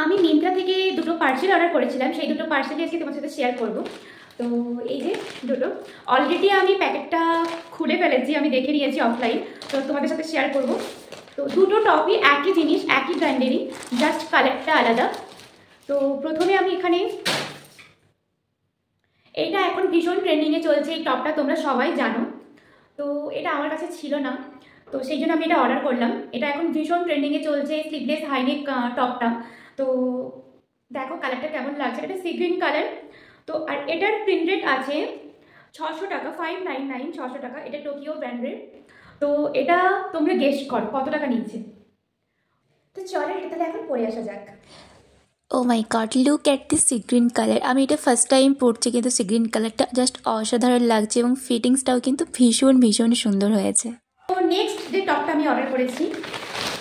আমি মিন্ত্রা থেকে দুটো পার্সেল অর্ডার করেছিলাম, সেই দুটো পার্সেলই আজকে তোমার সাথে শেয়ার করব। তো এই যে দুটো অলরেডি আমি প্যাকেটটা খুলে ফেলেছি, আমি দেখে নিয়েছি অফলাইন, তো তোমাদের সাথে শেয়ার করব। তো দুটো টপই একই জিনিস, একই ব্র্যান্ডেরই, জাস্ট কালারটা আলাদা। তো প্রথমে আমি এখানে, এইটা এখন ভীষণ ট্রেন্ডিংয়ে চলছে এই টপটা, তোমরা সবাই জানো। তো এটা আমার কাছে ছিল না, তো সেই জন্য আমি এটা অর্ডার করলাম। এটা এখন ভীষণ ট্রেন্ডিংয়ে চলছে স্লিভলেস হাইনেক টপটা। তো দেখো কালারটা কেমন লাগছে, এটা সি গ্রিন কালার। তো আর এটার প্রিন্ট রেট আছে 600 টাকা, 599, 600 টাকা। এটা টোকিও ব্র্যান্ডের। তো এটা তোমরা গেস করো কত টাকা নিচ্ছে। তো চলো এটা তাহলে এখন পরে আসা যাক। Oh my god, look at this sea green colour. আমি এটা ফার্স্ট টাইম পরছি, কিন্তু সি গ্রিন কালারটা জাস্ট অসাধারণ লাগছে এবং ফিটিংসটাও কিন্তু ভীষণ ভীষণ সুন্দর হয়েছে। তো নেক্সট যে টপটা আমি অর্ডার করেছি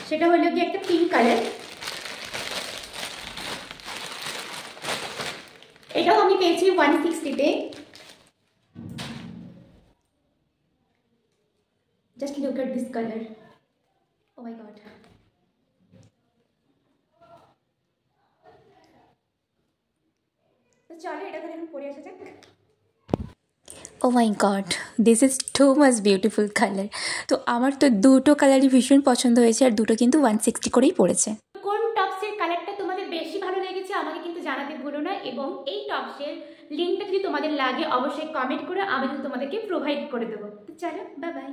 সেটা হলো কি একটা পিঙ্ক কালার। এটাও আমি পেয়েছি 160-তে। Just look at this colour, oh my god. তো চলো এটা তাহলে এখন পরে আসা যাক। Oh my god, this is too much beautiful colour. তো আমার তো দুটো কালারই ভীষণ পছন্দ হয়েছে, আর দুটো কিন্তু 160 করেই পড়েছে। কোন টপসের কালারটা তোমাদের বেশি ভালো লেগেছে আমাকে কিন্তু জানাতে ভুলো না, এবং এই টপসের লিঙ্কটা যদি তোমাদের লাগে অবশ্যই কমেন্ট করে, আমি কিন্তু তোমাদেরকে প্রোভাইড করে দেবো। তো চলো, বাই বাই।